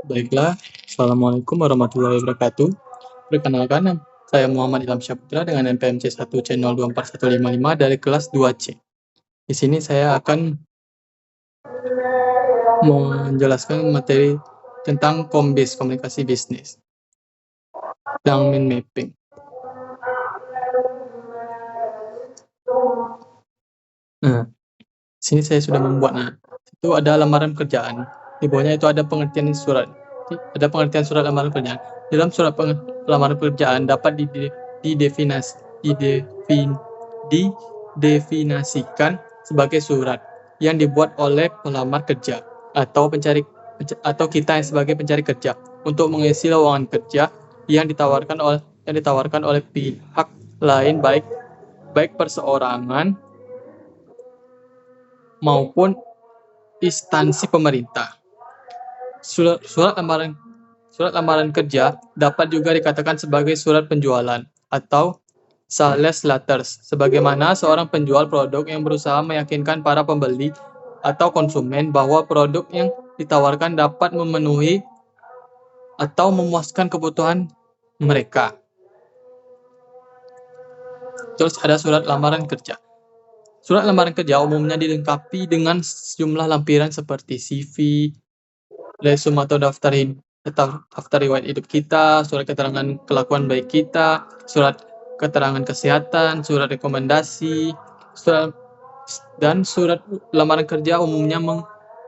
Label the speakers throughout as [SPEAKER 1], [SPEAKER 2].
[SPEAKER 1] Baiklah, Assalamualaikum warahmatullahi wabarakatuh. Perkenalkan, saya Muhammad Ilham Syahputra dengan NPM C1C024155 dari kelas 2C. Di sini saya akan menjelaskan materi tentang Kombis, komunikasi bisnis, dan mind mapping. Nah, sini saya sudah membuatnya. Itu ada lamaran kerjaan. Di bawahnya itu ada pengertian surat. Ada pengertian surat lamaran kerjaan. Dalam surat lamaran kerjaan dapat didefinisikan sebagai surat yang dibuat oleh pelamar kerja atau kita yang sebagai pencari kerja untuk mengisi lowongan kerja yang ditawarkan oleh pihak lain baik perseorangan maupun instansi pemerintah. Surat lamaran kerja dapat juga dikatakan sebagai surat penjualan atau sales letters, sebagaimana seorang penjual produk yang berusaha meyakinkan para pembeli atau konsumen bahwa produk yang ditawarkan dapat memenuhi atau memuaskan kebutuhan mereka. Terus ada surat lamaran kerja. Surat lamaran kerja umumnya dilengkapi dengan sejumlah lampiran seperti CV, resume atau daftar riwayat hidup kita, surat keterangan kelakuan baik kita, surat keterangan kesehatan, surat rekomendasi, dan surat lamaran kerja umumnya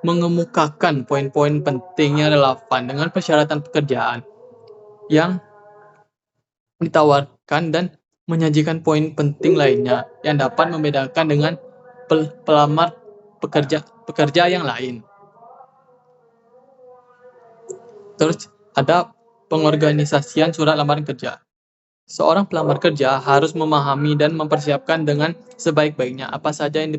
[SPEAKER 1] mengemukakan poin-poin penting yang relevan dengan persyaratan pekerjaan yang ditawarkan dan menyajikan poin penting lainnya yang dapat membedakan dengan pelamar pekerja yang lain. Terus ada pengorganisasian surat lamaran kerja. Seorang pelamar kerja harus memahami dan mempersiapkan dengan sebaik-baiknya apa saja yang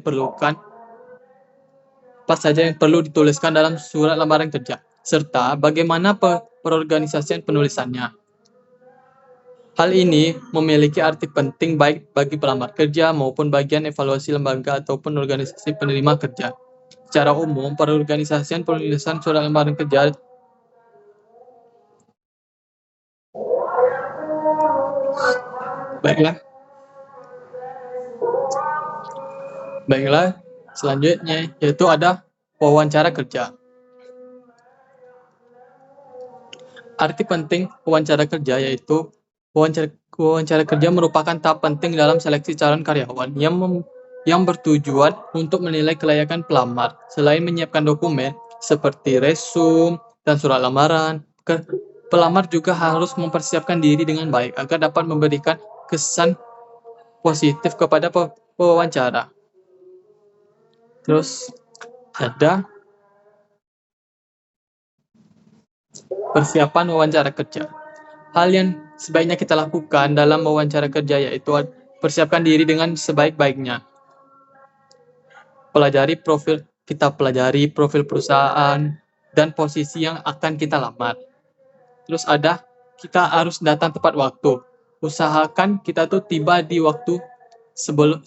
[SPEAKER 1] perlu dituliskan dalam surat lamaran kerja, serta bagaimana perorganisasian penulisannya. Hal ini memiliki arti penting baik bagi pelamar kerja maupun bagian evaluasi lembaga ataupun organisasi penerima kerja. Secara umum, perorganisasian penulisan surat lamaran kerja Baiklah, selanjutnya yaitu ada wawancara kerja. Arti penting wawancara kerja yaitu wawancara kerja merupakan tahap penting dalam seleksi calon karyawan yang bertujuan untuk menilai kelayakan pelamar. Selain menyiapkan dokumen seperti resume dan surat lamaran, pelamar juga harus mempersiapkan diri dengan baik agar dapat memberikan kesan positif kepada pewawancara. Terus ada persiapan wawancara kerja. Hal yang sebaiknya kita lakukan dalam wawancara kerja yaitu persiapkan diri dengan sebaik-baiknya. Kita pelajari profil perusahaan dan posisi yang akan kita lamar. Terus kita harus datang tepat waktu. Usahakan kita tuh tiba di waktu 10-15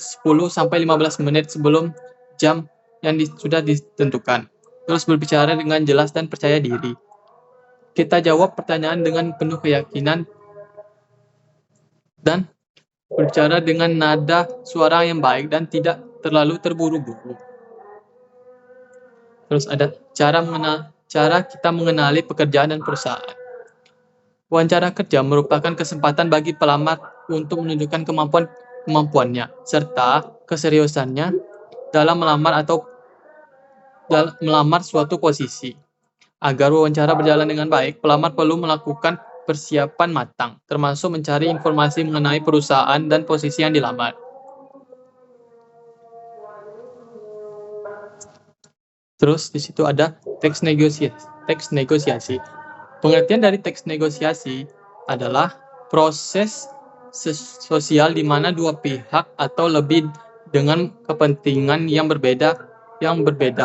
[SPEAKER 1] menit sebelum jam yang sudah ditentukan. Terus berbicara dengan jelas dan percaya diri. Kita jawab pertanyaan dengan penuh keyakinan dan berbicara dengan nada suara yang baik dan tidak terlalu terburu-buru. Terus ada cara kita mengenali pekerjaan dan perusahaan. Wawancara kerja merupakan kesempatan bagi pelamar untuk menunjukkan kemampuannya serta keseriusannya dalam melamar suatu posisi. Agar wawancara berjalan dengan baik, pelamar perlu melakukan persiapan matang, termasuk mencari informasi mengenai perusahaan dan posisi yang dilamar. Terus di situ ada teks negosiasi. Pengertian dari teks negosiasi adalah proses sosial di mana dua pihak atau lebih dengan kepentingan yang berbeda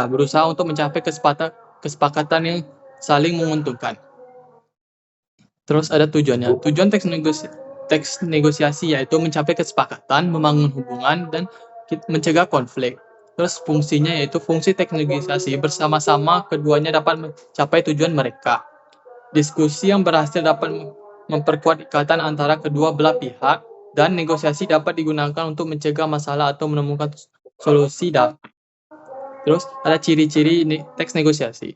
[SPEAKER 1] berusaha untuk mencapai kesepakatan yang saling menguntungkan. Terus ada tujuannya. Tujuan teks negosiasi yaitu mencapai kesepakatan, membangun hubungan, dan mencegah konflik. Terus fungsinya yaitu fungsi teks negosiasi bersama-sama keduanya dapat mencapai tujuan mereka. Diskusi yang berhasil dapat memperkuat ikatan antara kedua belah pihak, dan negosiasi dapat digunakan untuk mencegah masalah atau menemukan solusi damai. Terus ada ciri-ciri teks negosiasi.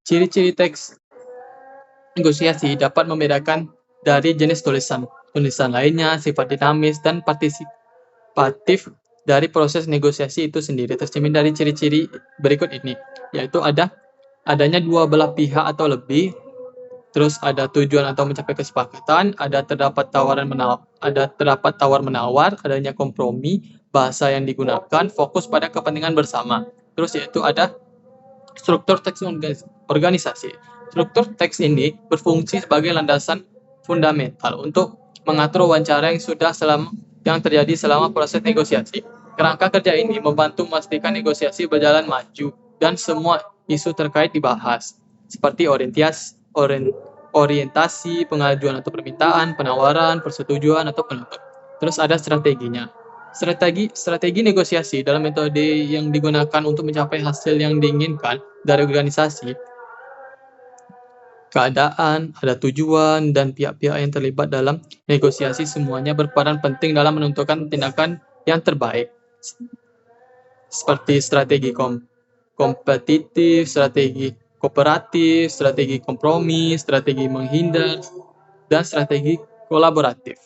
[SPEAKER 1] Ciri-ciri teks negosiasi dapat membedakan dari jenis tulisan lainnya, sifat dinamis, dan partisipatif dari proses negosiasi itu sendiri. Tercermin dari ciri-ciri berikut ini, yaitu adanya dua belah pihak atau lebih, terus ada tujuan atau mencapai kesepakatan, ada terdapat tawar menawar, adanya kompromi, bahasa yang digunakan, fokus pada kepentingan bersama. Terus yaitu ada struktur teks organisasi. Struktur teks ini berfungsi sebagai landasan fundamental untuk mengatur wawancara yang terjadi selama proses negosiasi. Kerangka kerja ini membantu memastikan negosiasi berjalan maju dan semua isu terkait dibahas, seperti orientasi, pengajuan atau permintaan, penawaran, persetujuan atau penutup. Terus ada strateginya. Strategi negosiasi dalam metode yang digunakan untuk mencapai hasil yang diinginkan dari organisasi. Keadaan, ada tujuan, dan pihak-pihak yang terlibat dalam negosiasi semuanya berperan penting dalam menentukan tindakan yang terbaik. Seperti strategi kompetitif, strategi kooperatif, strategi kompromi, strategi menghindar, dan strategi kolaboratif.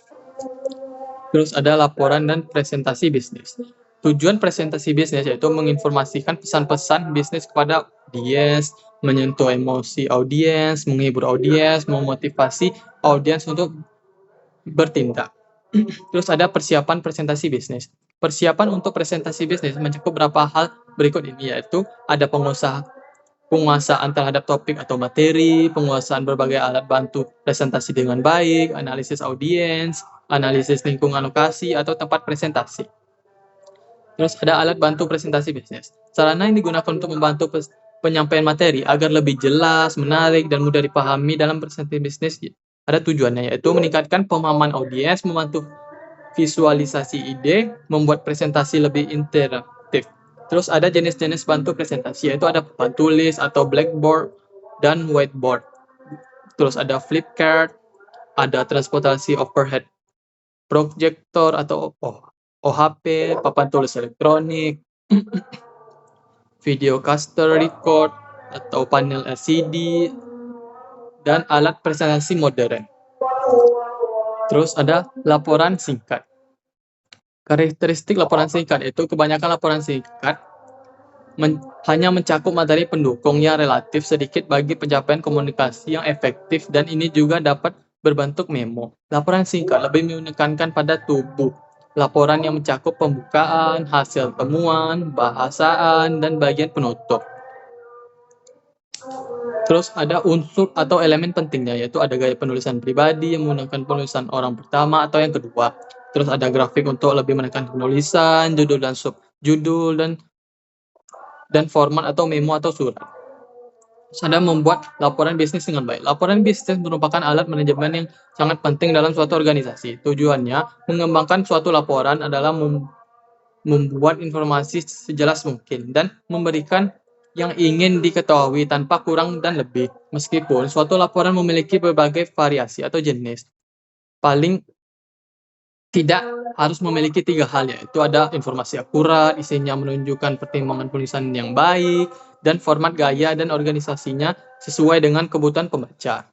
[SPEAKER 1] Terus ada laporan dan presentasi bisnis. Tujuan presentasi bisnis yaitu menginformasikan pesan-pesan bisnis kepada audiens, menyentuh emosi audiens, menghibur audiens, memotivasi audiens untuk bertindak. Terus ada persiapan presentasi bisnis. Persiapan untuk presentasi bisnis mencakup beberapa hal berikut ini, yaitu ada penguasaan terhadap topik atau materi, penguasaan berbagai alat bantu presentasi dengan baik, analisis audiens, analisis lingkungan lokasi atau tempat presentasi. Terus ada alat bantu presentasi bisnis. Sarana yang digunakan untuk membantu penyampaian materi agar lebih jelas, menarik, dan mudah dipahami dalam presentasi bisnis. Ada tujuannya, yaitu meningkatkan pemahaman audiens, membantu visualisasi ide, membuat presentasi lebih interaktif. Terus ada jenis-jenis bantu presentasi, yaitu ada papan tulis atau blackboard dan whiteboard. Terus ada flip chart, ada transportasi overhead projector atau OHP, papan tulis elektronik, video caster record atau panel LCD, dan alat presentasi modern. Terus ada laporan singkat. Karakteristik laporan singkat itu kebanyakan laporan singkat hanya mencakup materi pendukung yang relatif sedikit bagi pencapaian komunikasi yang efektif, dan ini juga dapat berbentuk memo. Laporan singkat lebih menekankan pada tubuh laporan yang mencakup pembukaan, hasil temuan, bahasaan, dan bagian penutup. Terus ada unsur atau elemen pentingnya, yaitu ada gaya penulisan pribadi yang menggunakan penulisan orang pertama atau yang kedua. Terus ada grafik untuk lebih menekan penulisan, judul dan subjudul, dan format atau memo atau surat. Terus ada membuat laporan bisnis dengan baik. Laporan bisnis merupakan alat manajemen yang sangat penting dalam suatu organisasi. Tujuannya mengembangkan suatu laporan adalah membuat informasi sejelas mungkin dan memberikan yang ingin diketahui tanpa kurang dan lebih. Meskipun suatu laporan memiliki berbagai variasi atau jenis, paling tidak harus memiliki 3 hal, yaitu ada informasi akurat, isinya menunjukkan pertimbangan penulisan yang baik, dan format, gaya, dan organisasinya sesuai dengan kebutuhan pembaca.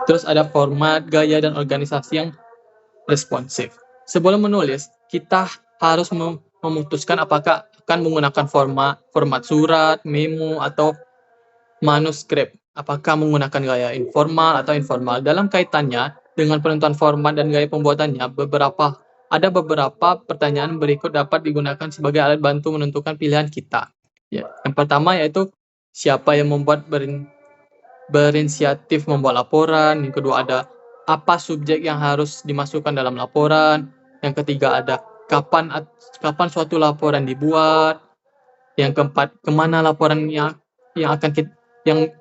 [SPEAKER 1] Terus ada format, gaya, dan organisasi yang responsif. Sebelum menulis, kita harus memutuskan apakah akan menggunakan format surat, memo, atau manuskrip. Apakah menggunakan gaya informal atau informal. Dalam kaitannya dengan penentuan format dan gaya pembuatannya, ada beberapa pertanyaan berikut dapat digunakan sebagai alat bantu menentukan pilihan kita. Ya, yang pertama yaitu siapa yang berinisiatif membuat laporan. Yang kedua ada apa subjek yang harus dimasukkan dalam laporan. Yang ketiga ada kapan suatu laporan dibuat. Yang keempat, kemana laporan yang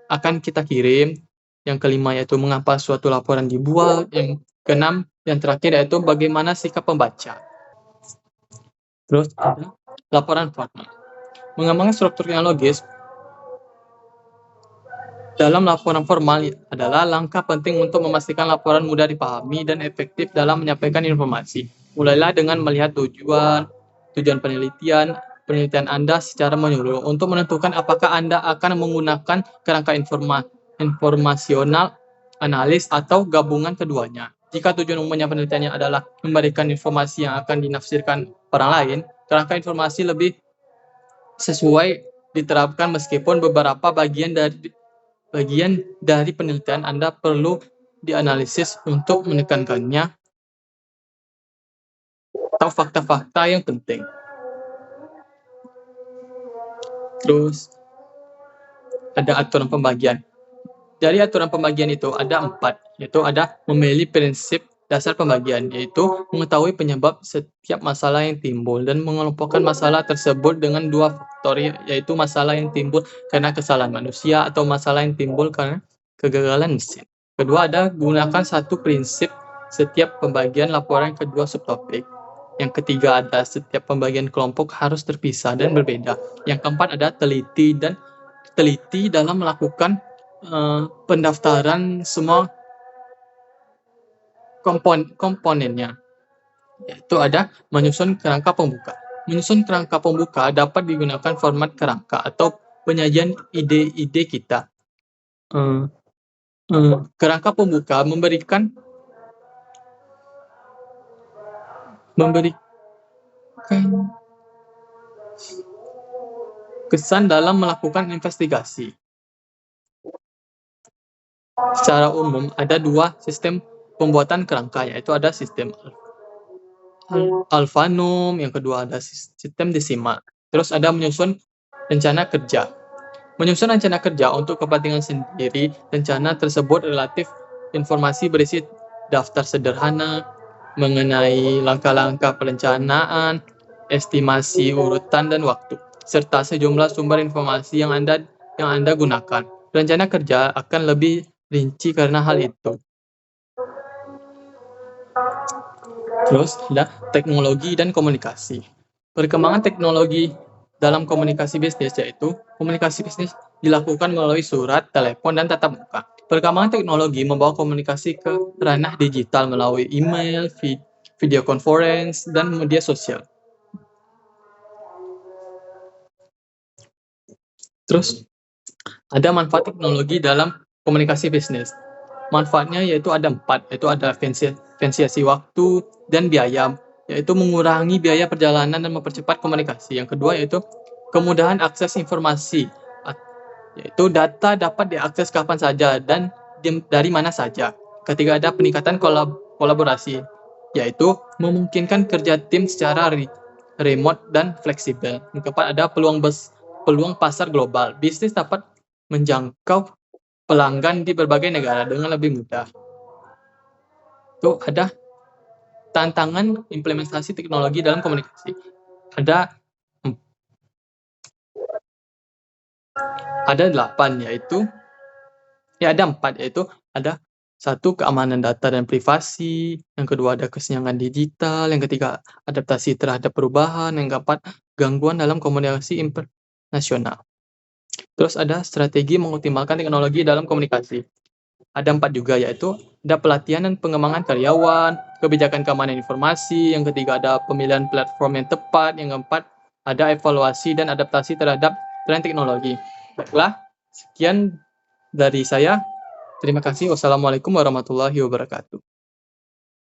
[SPEAKER 1] akan kita kirim. Yang kelima yaitu mengapa suatu laporan dibuat. Yang keenam, yang terakhir yaitu bagaimana sikap pembaca. Terus ada laporan formal. Mengembangkan struktur yang logis dalam laporan formal adalah langkah penting untuk memastikan laporan mudah dipahami dan efektif dalam menyampaikan informasi. Mulailah dengan melihat tujuan penelitian Anda secara menyeluruh untuk menentukan apakah Anda akan menggunakan kerangka informasional, analis, atau gabungan keduanya. Jika tujuan umumnya penelitiannya adalah memberikan informasi yang akan dinafsirkan orang lain, kerangka informasi lebih sesuai diterapkan meskipun beberapa bagian dari penelitian Anda perlu dianalisis untuk menekankannya atau fakta-fakta yang penting. Terus ada aturan pembagian. Dari aturan pembagian itu ada 4, yaitu ada memilih prinsip dasar pembagian, yaitu mengetahui penyebab setiap masalah yang timbul dan mengelompokkan masalah tersebut dengan 2 faktor, yaitu masalah yang timbul karena kesalahan manusia atau masalah yang timbul karena kegagalan mesin. Kedua, ada gunakan satu prinsip setiap pembagian laporan kedua subtopik. Yang ketiga, ada setiap pembagian kelompok harus terpisah dan berbeda. Yang keempat, ada teliti dalam melakukan pendaftaran semua komponennya. Yaitu ada menyusun kerangka pembuka. Menyusun kerangka pembuka dapat digunakan format kerangka atau penyajian ide-ide kita. Kerangka pembuka memberikan kesan dalam melakukan investigasi. Secara umum ada 2 sistem pembuatan kerangka, yaitu ada sistem alfanum, yang kedua ada sistem desimal. Terus ada menyusun rencana kerja. Menyusun rencana kerja untuk kepentingan sendiri, rencana tersebut relatif informasi berisi daftar sederhana mengenai langkah-langkah perencanaan, estimasi urutan dan waktu, serta sejumlah sumber informasi yang Anda gunakan. Rencana kerja akan lebih rinci karena hal itu. Terus ada teknologi dan komunikasi. Perkembangan teknologi dalam komunikasi bisnis, yaitu komunikasi bisnis dilakukan melalui surat, telepon, dan tatap muka. Perkembangan teknologi membawa komunikasi ke ranah digital melalui email, video conference, dan media sosial. Terus ada manfaat teknologi dalam komunikasi bisnis. Manfaatnya yaitu ada 4, yaitu ada efisiensi waktu dan biaya, yaitu mengurangi biaya perjalanan dan mempercepat komunikasi. Yang kedua yaitu kemudahan akses informasi, yaitu data dapat diakses kapan saja dan dari mana saja. Ketiga, ada peningkatan kolaborasi, yaitu memungkinkan kerja tim secara remote dan fleksibel. Yang keempat, ada peluang pasar global. Bisnis dapat menjangkau pelanggan di berbagai negara dengan lebih mudah. Itu ada tantangan implementasi teknologi dalam komunikasi. Ada 8, yaitu ada 4, yaitu ada 1, keamanan data dan privasi, yang kedua ada kesenjangan digital, yang ketiga adaptasi terhadap perubahan, yang keempat gangguan dalam komunikasi internasional. Terus ada strategi mengoptimalkan teknologi dalam komunikasi. Ada 4 juga, yaitu ada pelatihan dan pengembangan karyawan, kebijakan keamanan informasi, yang ketiga ada pemilihan platform yang tepat, yang keempat ada evaluasi dan adaptasi terhadap tren teknologi. Baiklah, sekian dari saya. Terima kasih. Wassalamualaikum warahmatullahi wabarakatuh.